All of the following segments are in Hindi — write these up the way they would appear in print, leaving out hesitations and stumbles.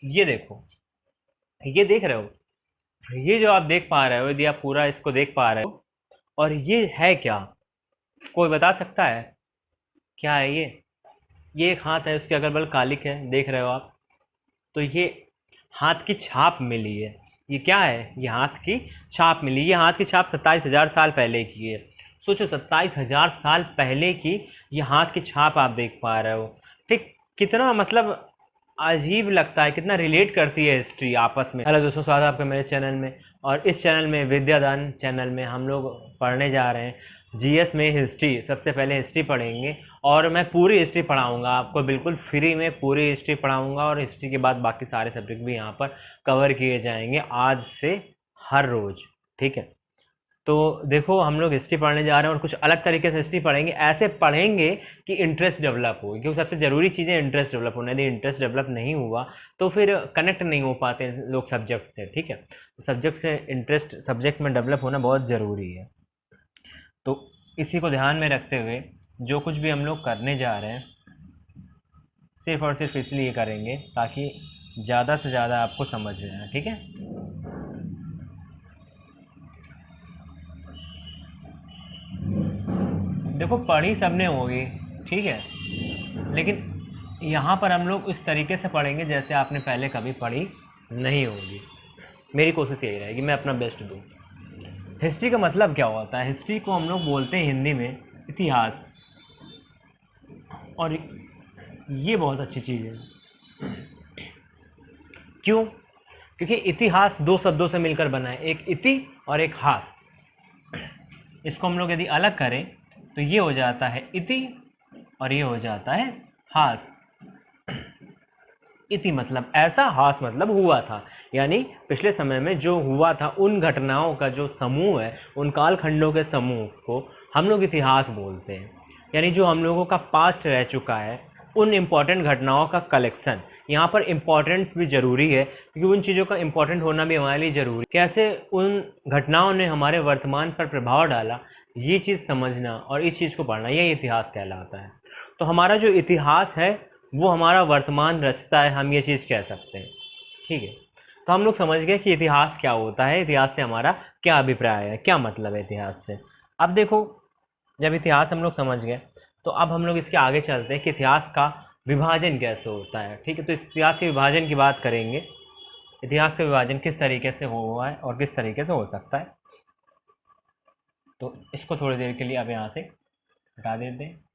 ये देखो, ये देख रहे हो, ये जो आप देख पा रहे हो, यदि आप पूरा इसको देख पा रहे हो, और ये है क्या, कोई बता सकता है क्या है ये एक हाथ है, उसके अगल बगल कालिक है, देख रहे हो आप। तो ये हाथ की छाप मिली है। ये क्या है, ये हाथ की छाप मिली। ये हाथ की छाप 27,000 साल पहले की है। सोचो, 27,000 साल पहले की ये हाथ की छाप आप देख पा रहे हो। ठीक, कितना मतलब अजीब लगता है, कितना रिलेट करती है हिस्ट्री आपस में। हेलो दोस्तों, स्वागत है आपका मेरे चैनल में। और इस चैनल में, विद्यादान चैनल में, हम लोग पढ़ने जा रहे हैं जीएस में हिस्ट्री। सबसे पहले हिस्ट्री पढ़ेंगे, और मैं पूरी हिस्ट्री पढ़ाऊंगा आपको, बिल्कुल फ्री में पूरी हिस्ट्री पढ़ाऊंगा। और हिस्ट्री के बाद बाकी सारे सब्जेक्ट भी यहाँ पर कवर किए जाएंगे आज से हर रोज़। ठीक है, तो देखो, हम लोग हिस्ट्री पढ़ने जा रहे हैं और कुछ अलग तरीके से हिस्ट्री पढ़ेंगे। ऐसे पढ़ेंगे कि इंटरेस्ट डेवलप हो, क्योंकि सबसे ज़रूरी चीज़ है इंटरेस्ट डेवलप होना। यदि इंटरेस्ट डेवलप नहीं हुआ तो फिर कनेक्ट नहीं हो पाते हैं लोग सब्जेक्ट से। ठीक है, तो सब्जेक्ट से इंटरेस्ट, सब्जेक्ट में डेवलप होना बहुत ज़रूरी है। तो इसी को ध्यान में रखते हुए जो कुछ भी हम लोग करने जा रहे हैं, सिर्फ और सिर्फ इसलिए करेंगे ताकि ज़्यादा से ज़्यादा आपको समझ में आए। ठीक है, देखो, पढ़ी सबने होगी, ठीक है, लेकिन यहाँ पर हम लोग इस तरीके से पढ़ेंगे जैसे आपने पहले कभी पढ़ी नहीं होगी। मेरी कोशिश यही रहेगी, मैं अपना बेस्ट दूँ। हिस्ट्री का मतलब क्या होता है? हिस्ट्री को हम लोग बोलते हैं हिंदी में इतिहास। और ये बहुत अच्छी चीज़ है। क्यों? क्योंकि इतिहास दो शब्दों से मिलकर बना है, एक इति और एक हास। इसको हम लोग यदि अलग करें तो ये हो जाता है इति, और ये हो जाता है हास। इति मतलब ऐसा, हास मतलब हुआ था। यानी पिछले समय में जो हुआ था, उन घटनाओं का जो समूह है, उन कालखंडों के समूह को हम लोग इतिहास बोलते हैं। यानी जो हम लोगों का पास्ट रह चुका है, उन इम्पॉर्टेंट घटनाओं का कलेक्शन। यहाँ पर इम्पॉर्टेंस भी ज़रूरी है, क्योंकि उन चीज़ों का इम्पॉर्टेंट होना भी हमारे लिए ज़रूरी। कैसे उन घटनाओं ने हमारे वर्तमान पर प्रभाव डाला, ये चीज़ समझना और इस चीज़ को पढ़ना, यही इतिहास कहलाता है। तो हमारा जो इतिहास है वो हमारा वर्तमान रचता है, हम ये चीज़ कह सकते हैं। ठीक है, तो हम लोग समझ गए कि इतिहास क्या होता है, इतिहास से हमारा क्या अभिप्राय है, क्या मतलब है इतिहास से। अब देखो, जब इतिहास हम लोग समझ गए, तो अब हम लोग इसके आगे चलते हैं कि इतिहास का विभाजन कैसे होता है। ठीक है, तो इतिहास के विभाजन की बात करेंगे। इतिहास का विभाजन किस तरीके से हुआ है और किस तरीके से हो सकता है। तो इसको थोड़ी देर के लिए अब यहाँ से हटा देते हैं।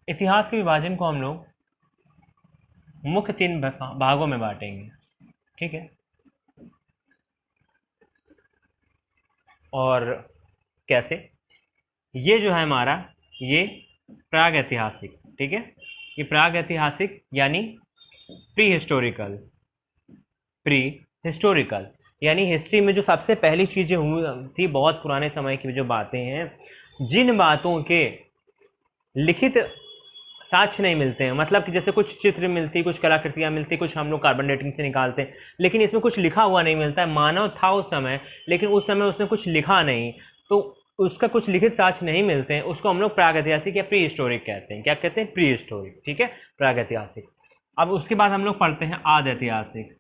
इतिहास के विभाजन को हम लोग मुख्य तीन भागों में बांटेंगे। ठीक है, और कैसे? ये जो है हमारा, ये प्राग ऐतिहासिक। ठीक है, ये प्राग ऐतिहासिक यानी प्री हिस्टोरिकल। प्री हिस्टोरिकल यानी हिस्ट्री में जो सबसे पहली चीज़ें हुई थी, बहुत पुराने समय की जो बातें हैं, जिन बातों के लिखित साक्ष्य नहीं मिलते हैं। मतलब कि जैसे कुछ चित्र मिलती, कुछ कलाकृतियाँ मिलती, कुछ हम लोग कार्बन डेटिंग से निकालते हैं, लेकिन इसमें कुछ लिखा हुआ नहीं मिलता है। मानव था उस समय, लेकिन उस समय उसने कुछ लिखा नहीं, तो उसका कुछ लिखित साक्ष्य नहीं मिलते हैं। उसको हम लोग प्रागैतिहासिक या प्री हिस्टोरिक कहते हैं। क्या कहते हैं? Pre historic. ठीक है, प्रागैतिहासिक। अब उसके बाद हम लोग पढ़ते हैं आद ऐतिहासिक।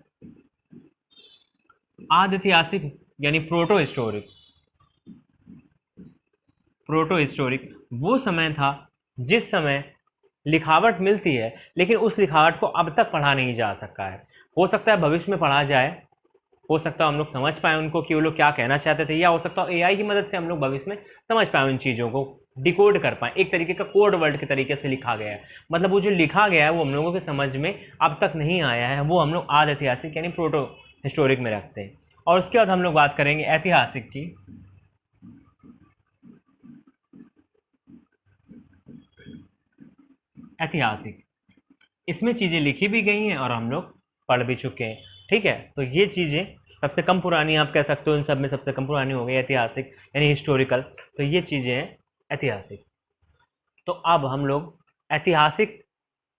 आद ऐतिहासिक यानी प्रोटो हिस्टोरिक। प्रोटो हिस्टोरिक वो समय था जिस समय लिखावट मिलती है, लेकिन उस लिखावट को अब तक पढ़ा नहीं जा सका है। हो सकता है भविष्य में पढ़ा जाए, हो सकता है हम लोग समझ पाए उनको कि वो लोग क्या कहना चाहते थे, या हो सकता है एआई की मदद से हम लोग भविष्य में समझ पाए, उन चीज़ों को डिकोड कर पाए। एक तरीके का कोड वर्ड के तरीके से लिखा गया है, मतलब वो जो लिखा गया है वो हम लोगों के समझ में अब तक नहीं आया है, वो हम लोग आद ऐतिहासिक यानी प्रोटो हिस्टोरिक में रखते हैं। और उसके बाद हम लोग बात करेंगे ऐतिहासिक की। ऐतिहासिक, इसमें चीज़ें लिखी भी गई हैं और हम लोग पढ़ भी चुके हैं। ठीक है, तो ये चीज़ें सबसे कम पुरानी आप कह सकते हो, इन सब में सबसे कम पुरानी हो गई ऐतिहासिक यानी हिस्टोरिकल। तो ये चीज़ें हैं ऐतिहासिक। तो अब हम लोग ऐतिहासिक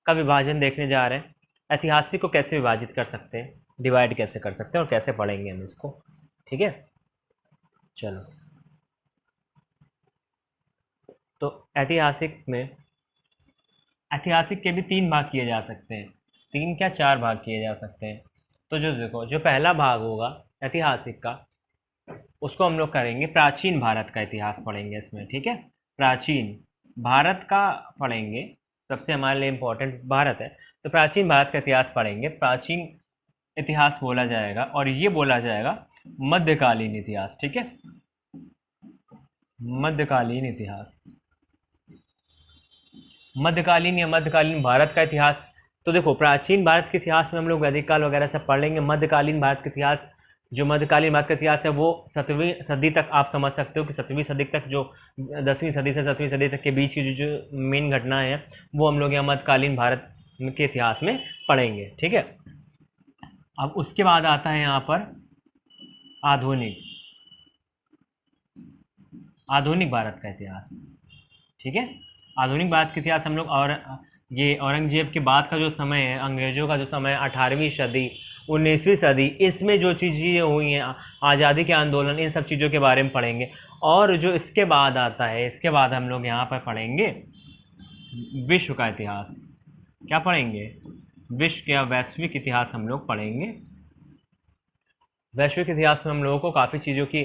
का विभाजन देखने जा रहे हैं। ऐतिहासिक को कैसे विभाजित कर सकते हैं, डिवाइड कैसे कर सकते हैं, और कैसे पढ़ेंगे हम इसको। ठीक है, चलो। तो ऐतिहासिक में, ऐतिहासिक के भी तीन भाग किए जा सकते हैं। 3 क्या 4 भाग किए जा सकते हैं। तो जो देखो, जो पहला भाग होगा ऐतिहासिक का, उसको हम लोग करेंगे प्राचीन भारत का इतिहास पढ़ेंगे इसमें, ठीक है। प्राचीन भारत का पढ़ेंगे, सबसे हमारे लिए इम्पोर्टेंट भारत है, तो प्राचीन भारत का इतिहास पढ़ेंगे। प्राचीन इतिहास बोला जाएगा और ये बोला जाएगा मध्यकालीन इतिहास, ठीक है। मध्यकालीन इतिहास, मध्यकालीन या मध्यकालीन भारत का इतिहास। तो देखो, प्राचीन भारत के इतिहास में हम लोग वैदिक काल वगैरह सब पढ़ लेंगे। मध्यकालीन भारत का इतिहास, जो मध्यकालीन भारत का इतिहास है वो 7वीं सदी तक आप समझ सकते हो कि 7वीं सदी तक, जो 10वीं सदी से 7वीं सदी तक के बीच की जो मेन घटनाएं हैं वो हम लोग यहाँ मध्यकालीन भारत के इतिहास में पढ़ेंगे, ठीक है। अब उसके बाद आता है यहाँ पर आधुनिक, आधुनिक भारत का इतिहास, ठीक है। आधुनिक भारत का इतिहास हम लोग, और ये औरंगजेब के बाद का जो समय है, अंग्रेजों का जो समय, 18वीं सदी 19वीं सदी, इसमें जो चीज़ें हुई हैं, आज़ादी के आंदोलन, इन सब चीज़ों के बारे में पढ़ेंगे। और जो इसके बाद आता है, इसके बाद हम लोग यहाँ पर पढ़ेंगे विश्व का इतिहास। क्या पढ़ेंगे? विश्व या वैश्विक इतिहास हम लोग पढ़ेंगे। वैश्विक इतिहास में हम लोगों को काफ़ी चीज़ों की,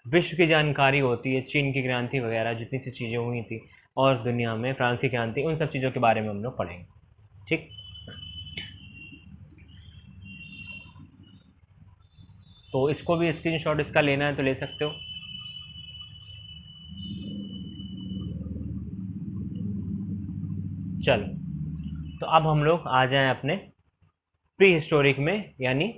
विश्व की जानकारी होती है, चीन की क्रांति वगैरह जितनी सी चीज़ें हुई थी, और दुनिया में फ्रांसीसी क्रांति, उन सब चीज़ों के बारे में हम लोग पढ़ेंगे, ठीक। तो इसको भी स्क्रीनशॉट इसका लेना है तो ले सकते हो। चलो, तो अब हम लोग आ जाएं अपने प्री हिस्टोरिक में, यानी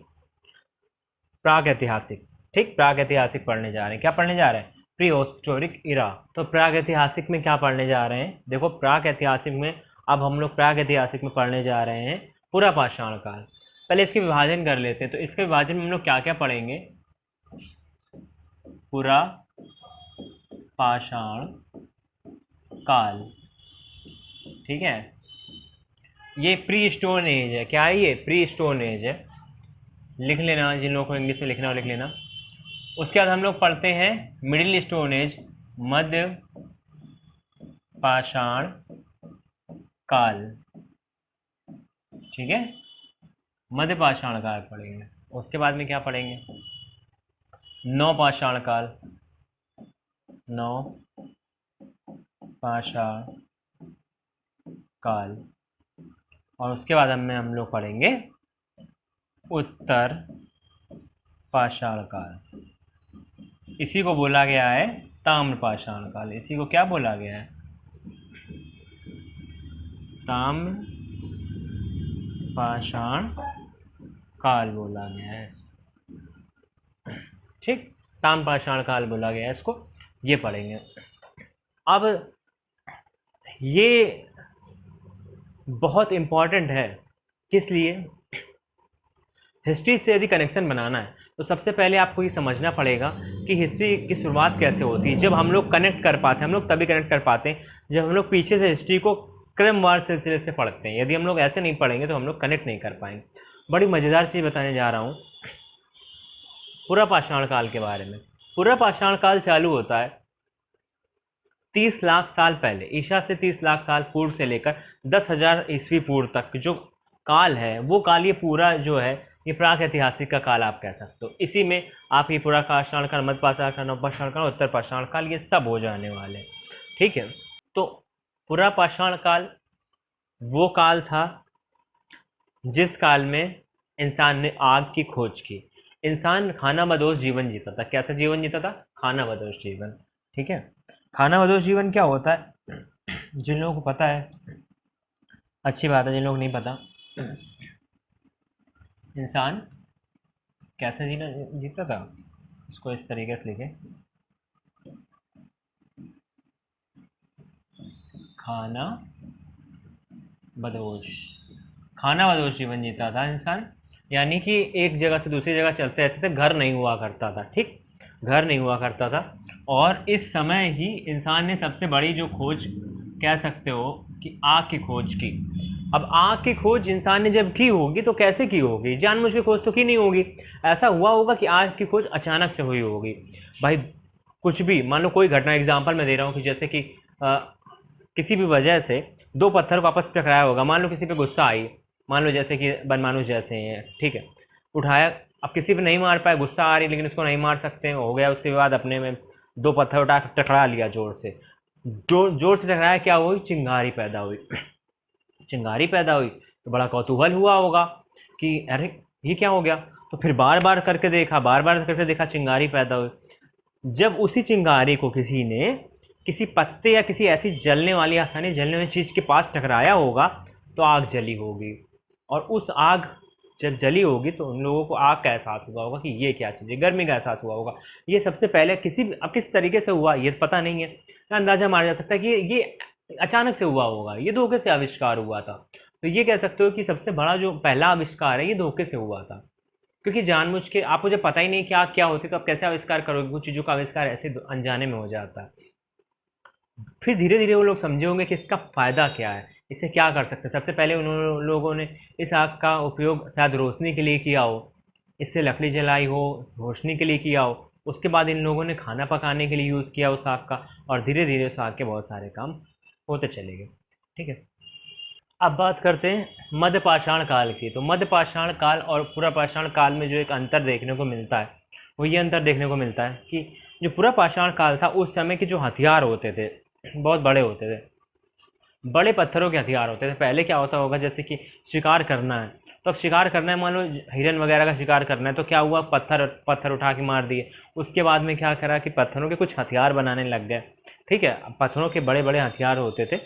प्राग ऐतिहासिक, ठीक। प्राग ऐतिहासिक पढ़ने जा रहे हैं। क्या पढ़ने जा रहे हैं? प्री हिस्टोरिक इरा। तो प्राग ऐतिहासिक में क्या पढ़ने जा रहे हैं? देखो, प्राग ऐतिहासिक में अब हम लोग प्राग ऐतिहासिक में पढ़ने जा रहे हैं पूरा पाषाण काल। पहले इसके विभाजन कर लेते हैं। तो इसके विभाजन में हम लोग क्या क्या पढ़ेंगे? पूरा पाषाण काल, ठीक है। ये प्री स्टोन एज है। क्या है ये? प्री स्टोन एज है। लिख लेना, जिन लोगों को इंग्लिश में लिखना हो लिख लेना। उसके बाद हम लोग पढ़ते हैं मिडिल स्टोन एज, मध्य पाषाण काल, ठीक है। मध्य पाषाण काल पढ़ेंगे। उसके बाद में क्या पढ़ेंगे? नव पाषाण काल, नव पाषाण काल। और उसके बाद हम लोग पढ़ेंगे उत्तर पाषाण काल। इसी को बोला गया है ताम्र पाषाण काल। इसी को क्या बोला गया है? ताम्र पाषाण काल बोला गया है, ठीक। ताम्र पाषाण काल बोला गया है इसको, ये पढ़ेंगे। अब ये बहुत इम्पॉर्टेंट है। किस लिए? हिस्ट्री से यदि कनेक्शन बनाना है तो सबसे पहले आपको ये समझना पड़ेगा कि हिस्ट्री की शुरुआत कैसे होती है। जब हम लोग कनेक्ट कर पाते हैं, हम लोग तभी कनेक्ट कर पाते हैं जब हम लोग पीछे से हिस्ट्री को क्रमवार सिलसिले से पढ़ते हैं। यदि हम लोग ऐसे नहीं पढ़ेंगे तो हम लोग कनेक्ट नहीं कर पाएंगे। बड़ी मज़ेदार चीज़ बताने जा रहा हूँ पूरा पाषाण काल के बारे में। पूरा पाषाण काल चालू होता है 30 लाख साल पहले, ईसा से 30 लाख साल पूर्व से लेकर 10,000 ईस्वी पूर्व तक जो काल है, वो काल, ये पूरा जो है ये प्राक ऐतिहासिक का काल आप कह सकते हो। इसी में आप ये पूरा पाषाण काल, मध्य पाषाण काल, नव पाषाण काल, उत्तर पाषाण काल, ये सब हो जाने वाले हैं, ठीक है। तो पूरा पाषाण काल वो काल था जिस काल में इंसान ने आग की खोज की। इंसान खानाबदोश जीवन जीता था। कैसा जीवन जीता था? खानाबदोश जीवन, ठीक है। खानाबदोश जीवन क्या होता है? जिन लोगों को पता है अच्छी बात है, जिन लोगों को नहीं पता, इंसान कैसे जीता था, इसको इस तरीके से लिखे, खाना बदोश, खाना बदोश जीवन जीता था इंसान। यानी कि एक जगह से दूसरी जगह चलते रहते थे, घर नहीं हुआ करता था, ठीक। घर नहीं हुआ करता था। और इस समय ही इंसान ने सबसे बड़ी जो खोज कह सकते हो कि आग की खोज की। अब आग की खोज इंसान ने जब की होगी तो कैसे की होगी? जानबूझ के खोज तो की नहीं होगी। ऐसा हुआ होगा कि आग की खोज अचानक से हुई होगी। भाई कुछ भी मान लो, कोई घटना, एग्जांपल मैं दे रहा हूँ कि जैसे कि किसी भी वजह से दो पत्थर को आपस में टकराया होगा। मान लो किसी पे गुस्सा आई, मान लो जैसे कि बनमानुष जैसे हैं, ठीक है, उठाया, अब किसी पे नहीं मार पाए, गुस्सा आ रही लेकिन उसको नहीं मार सकते, हो गया, उसके बाद अपने में दो पत्थर उठा कर टकरा लिया जोर से, जोर जोर से टकराया, क्या हुई, चिंगारी पैदा हुई। चिंगारी पैदा हुई तो बड़ा कौतूहल हुआ होगा कि अरे ये क्या हो गया, तो फिर बार बार करके देखा, बार बार करके देखा, चिंगारी पैदा हुई। जब उसी चिंगारी को किसी ने किसी पत्ते या किसी ऐसी जलने वाली, आसानी जलने वाली चीज़ के पास टकराया होगा तो आग जली होगी, और उस आग जब जली होगी तो उन लोगों को आग का एहसास हुआ होगा कि ये क्या चीज़ है, गर्मी का एहसास हुआ होगा। ये सबसे पहले अब किस तरीके से हुआ ये पता नहीं है, अंदाजा मारा जा सकता है कि ये अचानक से हुआ होगा, ये धोखे से आविष्कार हुआ था। तो ये कह सकते हो कि सबसे बड़ा जो पहला आविष्कार है ये धोखे से हुआ था, क्योंकि जानबूझ के आप, मुझे पता ही नहीं क्या क्या होती तो आप कैसे आविष्कार करोगे, कुछ चीज़ों का आविष्कार ऐसे अनजाने में हो जाता है। फिर धीरे धीरे वो लोग समझे होंगे कि इसका फ़ायदा क्या है, इसे क्या कर सकते हैं। सबसे पहले उन लोगों ने इस आग का उपयोग शायद रोशनी के लिए किया हो, इससे लकड़ी जलाई हो, रोशनी के लिए किया हो, उसके बाद इन लोगों ने खाना पकाने के लिए यूज़ किया उस आग का, और धीरे धीरे उस आग के बहुत सारे काम होते चले गए। ठीक है, अब बात करते हैं मध्य पाषाण काल की। तो मध्य पाषाण काल और पूरा पाषाण काल में जो एक अंतर देखने को मिलता है वो ये अंतर देखने को मिलता है कि जो पूरा पाषाण काल था उस समय के जो हथियार होते थे बहुत बड़े होते थे, बड़े पत्थरों के हथियार होते थे। पहले क्या होता होगा, जैसे कि शिकार करना है, तो अब शिकार करना है, मान लो हिरन वगैरह का शिकार करना है, तो क्या हुआ, पत्थर पत्थर उठा के मार दिए। उसके बाद में क्या करा कि पत्थरों के कुछ हथियार बनाने लग गए। ठीक है, पत्थरों के बड़े बड़े हथियार होते थे।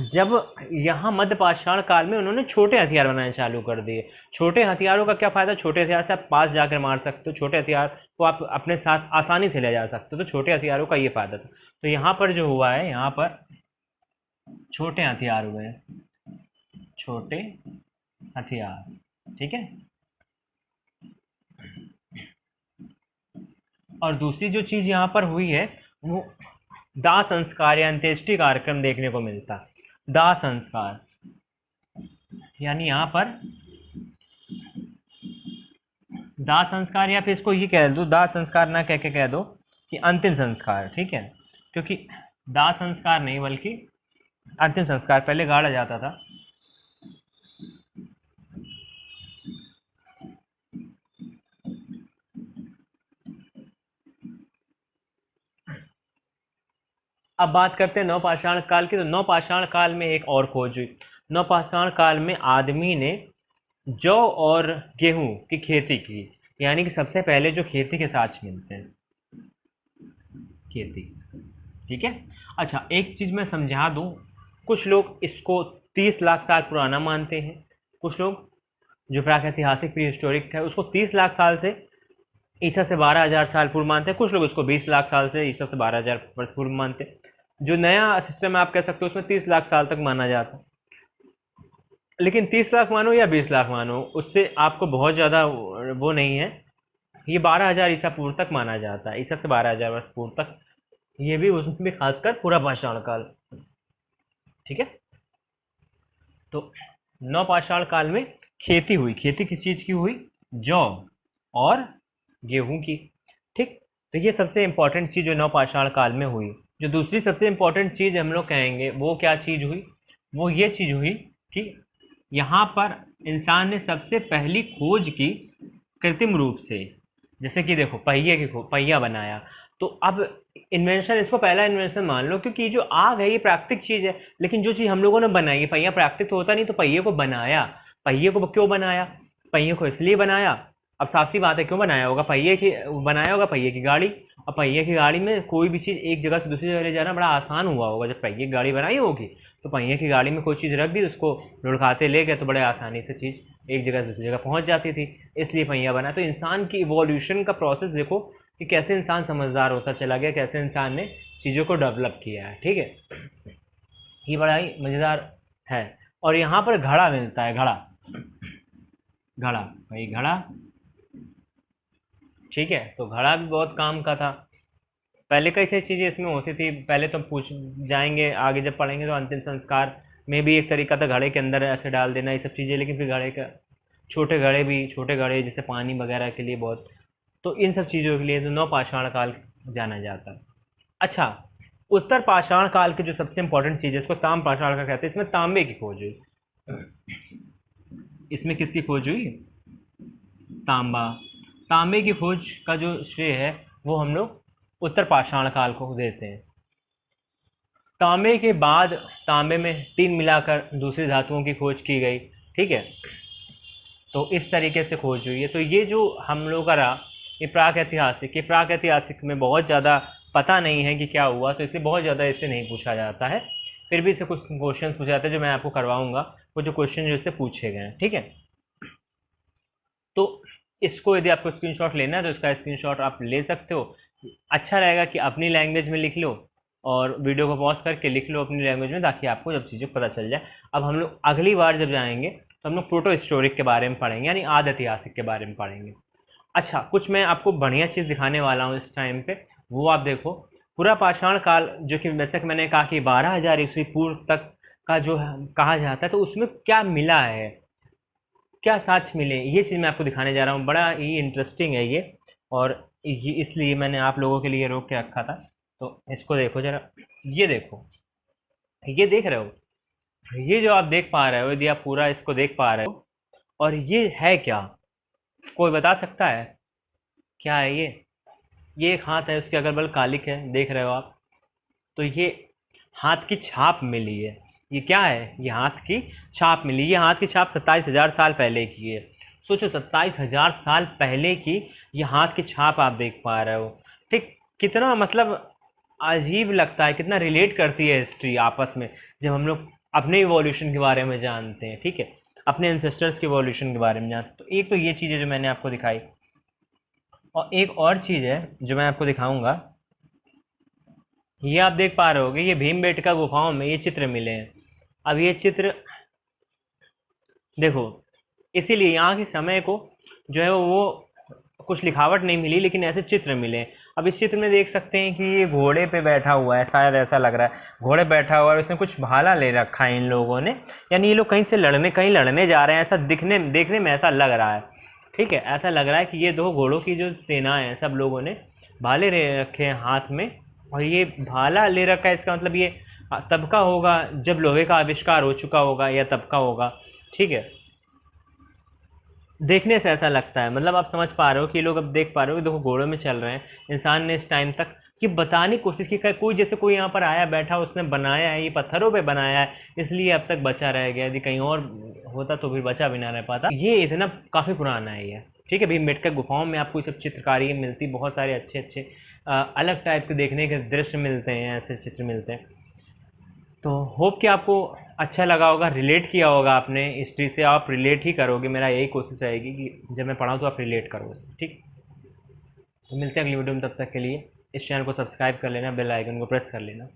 जब यहाँ मध्य पाषाण काल में उन्होंने छोटे हथियार बनाने चालू कर दिए। छोटे हथियारों का क्या फ़ायदा, छोटे हथियार से आप पास जाकर मार सकते हो, छोटे हथियार को आप अपने साथ आसानी से ले जा सकते हो, तो छोटे हथियारों का ये फ़ायदा था। तो यहाँ पर जो हुआ है, यहाँ पर छोटे हथियार हुए हैं, छोटे हथियार। ठीक है, और दूसरी जो चीज़ यहाँ पर हुई है वो दाह संस्कार या अंत्येष्टि कार्यक्रम देखने को मिलता है। दाह संस्कार यानी यहाँ पर दाह संस्कार, या फिर इसको ये कह दो, दाह संस्कार ना कह के कह दो कि अंतिम संस्कार। ठीक है, क्योंकि दाह संस्कार नहीं बल्कि अंतिम संस्कार पहले गाड़ा जाता था। अब बात करते हैं नवपाषाण काल की। तो नवपाषाण काल में एक और खोज हुई। नवपाषाण काल में आदमी ने जौ और गेहूं की खेती की, यानी कि सबसे पहले जो खेती के साथ मिलते हैं, खेती। ठीक है, अच्छा एक चीज़ मैं समझा दूं, कुछ लोग इसको 30 लाख साल पुराना मानते हैं, कुछ लोग जो प्रागैतिहासिक प्री हिस्टोरिक है उसको 30 लाख साल से ईसा से 12,000 साल पूर्व मानते हैं, कुछ लोग उसको 20 लाख साल से ईसा से 12,000 वर्ष पूर्व मानते हैं। जो नया सिस्टम है आप कह सकते हो उसमें 30 लाख साल तक माना जाता है, लेकिन 30 लाख मानो या 20 लाख मानो उससे आपको बहुत ज़्यादा वो नहीं है। ये 12,000 ईसा पूर्व तक माना जाता है, ईसा से 12,000 वर्ष पूर्व तक, ये भी उसमें भी खासकर पूरा पाषाण काल। ठीक है, तो नवपाषाण काल में खेती हुई। खेती किस चीज़ की हुई, जौ और गेहूं की। ठीक, तो ये सबसे इंपॉर्टेंट चीज़ जो नवपाषाण काल में हुई। जो दूसरी सबसे इंपॉर्टेंट चीज़ हम लोग कहेंगे वो क्या चीज़ हुई, वो ये चीज़ हुई कि यहाँ पर इंसान ने सबसे पहली खोज की कृत्रिम रूप से। जैसे कि देखो पहिए की पहिया बनाया, तो अब इन्वेंशन, इसको पहला इन्वेंशन मान लो, क्योंकि जो आग है ये प्राकृतिक चीज़ है, लेकिन जो चीज़ हम लोगों ने बनाई है, पहिया प्राकृतिक तो होता नहीं, तो पहिए को बनाया। पहिए को क्यों बनाया, पहिए को इसलिए बनाया, अब साफ सी बात है क्यों बनाया होगा, पहिए की बनाया होगा पहिए की गाड़ी। अब पहिए की गाड़ी में कोई भी चीज़ एक जगह से दूसरी जगह ले जाना बड़ा आसान हुआ होगा, जब पहिए की गाड़ी बनाई होगी तो पहिए की गाड़ी में कोई चीज़ रख दी, उसको लुढ़काते ले गए तो बड़े आसानी से चीज़ एक जगह से दूसरी जगह पहुंच जाती थी, इसलिए पहिया बना। तो इंसान की इवोल्यूशन का प्रोसेस देखो कि कैसे इंसान समझदार होता चला गया, कैसे इंसान ने चीज़ों को डेवलप किया है। ठीक है, ये बड़ा ही मज़ेदार है। और यहाँ पर घड़ा मिलता है, घड़ा, घड़ा भाई घड़ा। ठीक है, तो घड़ा भी बहुत काम का था। पहले कई सारी चीज़ें इसमें होती थी, पहले तो पूछ जाएंगे आगे जब पढ़ेंगे तो अंतिम संस्कार में भी एक तरीका था घड़े के अंदर ऐसे डाल देना ये सब चीज़ें, लेकिन फिर घड़े का छोटे घड़े भी, छोटे घड़े जैसे पानी वगैरह के लिए बहुत, तो इन सब चीज़ों के लिए तो नवपाषाण काल जाना जाता है। अच्छा, उत्तर पाषाण काल की जो सबसे इंपॉर्टेंट चीज़ है इसको ताम पाषाण का कहते हैं, इसमें तांबे की खोज हुई। इसमें किसकी खोज हुई? तांबा। तांबे की खोज का जो श्रेय है वो हम लोग उत्तर पाषाण काल को देते हैं। तांबे के बाद तांबे में तीन मिलाकर दूसरी धातुओं की खोज की गई। ठीक है, तो इस तरीके से खोज हुई है। तो ये जो हम लोग का रहा ये प्राक ऐतिहासिक में बहुत ज़्यादा पता नहीं है कि क्या हुआ, तो इसलिए बहुत ज़्यादा इससे नहीं पूछा जाता है। फिर भी इससे कुछ क्वेश्चंस पूछे जाते हैं जो मैं आपको करवाऊंगा, वो जो क्वेश्चन जो इससे पूछे गए हैं। ठीक है, तो इसको यदि आपको स्क्रीनशॉट लेना है तो इसका स्क्रीनशॉट आप ले सकते हो। अच्छा रहेगा कि अपनी लैंग्वेज में लिख लो और वीडियो को पॉज करके लिख लो अपनी लैंग्वेज में, ताकि आपको जब चीज़ें पता चल जाए। अब हम लोग अगली बार जब जाएंगे तो हम लोग प्रोटो हिस्टोरिक के बारे में पढ़ेंगे, यानी आदि ऐतिहासिक के बारे में पढ़ेंगे। अच्छा, कुछ मैं आपको बढ़िया चीज़ दिखाने वाला हूँ इस टाइम पे, वो आप देखो। पूरा पाषाण काल जो कि वैसे मैंने कहा कि 12,000 ईस्वी पूर्व तक का जो कहा जाता है, तो उसमें क्या मिला है, क्या साक्ष्य मिले, ये चीज़ मैं आपको दिखाने जा रहा हूँ। बड़ा ही इंटरेस्टिंग है ये, और ये इसलिए मैंने आप लोगों के लिए रोक के रखा था। तो इसको देखो जरा, ये देखो, ये देख रहे हो? ये जो आप देख पा रहे हो, यदि आप पूरा इसको देख पा रहे हो, और ये है क्या, कोई बता सकता है क्या है ये? ये एक हाथ है, उसके अगल बगल कालिक है, देख रहे हो आप? तो ये हाथ की छाप मिली है। ये क्या है? ये हाथ की छाप मिली। ये हाथ की छाप 27,000 साल पहले की है। सोचो, 27,000 साल पहले की ये हाथ की छाप आप देख पा रहे हो। ठीक, कितना मतलब अजीब लगता है, कितना रिलेट करती है हिस्ट्री आपस में, जब हम लोग अपने इवोल्यूशन के बारे में जानते हैं। ठीक है, अपने एंसेस्टर्स के इवोल्यूशन के बारे में जानते हैं। तो एक तो ये चीज़ है जो मैंने आपको दिखाई, और एक और चीज़ है जो मैं आपको दिखाऊंगा। ये आप देख पा रहे होगे, ये भीमबेटका गुफाओं में ये चित्र मिले हैं। अब ये चित्र देखो, इसीलिए यहाँ के समय को जो है वो कुछ लिखावट नहीं मिली, लेकिन ऐसे चित्र मिले। अब इस चित्र में देख सकते हैं कि ये घोड़े पे बैठा हुआ है, शायद ऐसा लग रहा है घोड़े बैठा हुआ है, उसने कुछ भाला ले रखा है इन लोगों ने, यानी ये लोग कहीं लड़ने जा रहे हैं, ऐसा देखने में ऐसा लग रहा है। ठीक है, ऐसा लग रहा है कि ये दो घोड़ों की जो सेना है, सब लोगों ने भाले ले रखे हैं हाथ में, और ये भाला ले रखा है, इसका मतलब ये तब का होगा जब लोहे का आविष्कार हो चुका होगा, या तब का होगा। ठीक है, देखने से ऐसा लगता है, मतलब आप समझ पा रहे हो कि लोग, अब देख पा रहे हो कि देखो घोड़ों में चल रहे हैं। इंसान ने इस टाइम तक ये बताने की कोशिश की, कोई जैसे कोई यहाँ पर आया बैठा, उसने बनाया है, ये पत्थरों पे बनाया है, इसलिए अब तक बचा रह गया। यदि कहीं और होता तो फिर बचा भी ना रह पाता। ये इतना काफ़ी पुराना है ये। ठीक है, भीमबेटका गुफाओं में आपको ये सब चित्रकारी मिलती, बहुत सारे अच्छे अच्छे अलग टाइप के देखने के दृश्य मिलते हैं, ऐसे चित्र मिलते हैं। तो होप कि आपको अच्छा लगा होगा, रिलेट किया होगा आपने हिस्ट्री से, आप रिलेट ही करोगे, मेरा यही कोशिश रहेगी कि जब मैं पढ़ाऊँ तो आप रिलेट करो उससे। ठीक, तो मिलते हैं अगली वीडियो में, तब तक के लिए इस चैनल को सब्सक्राइब कर लेना, बेल आइकन को प्रेस कर लेना।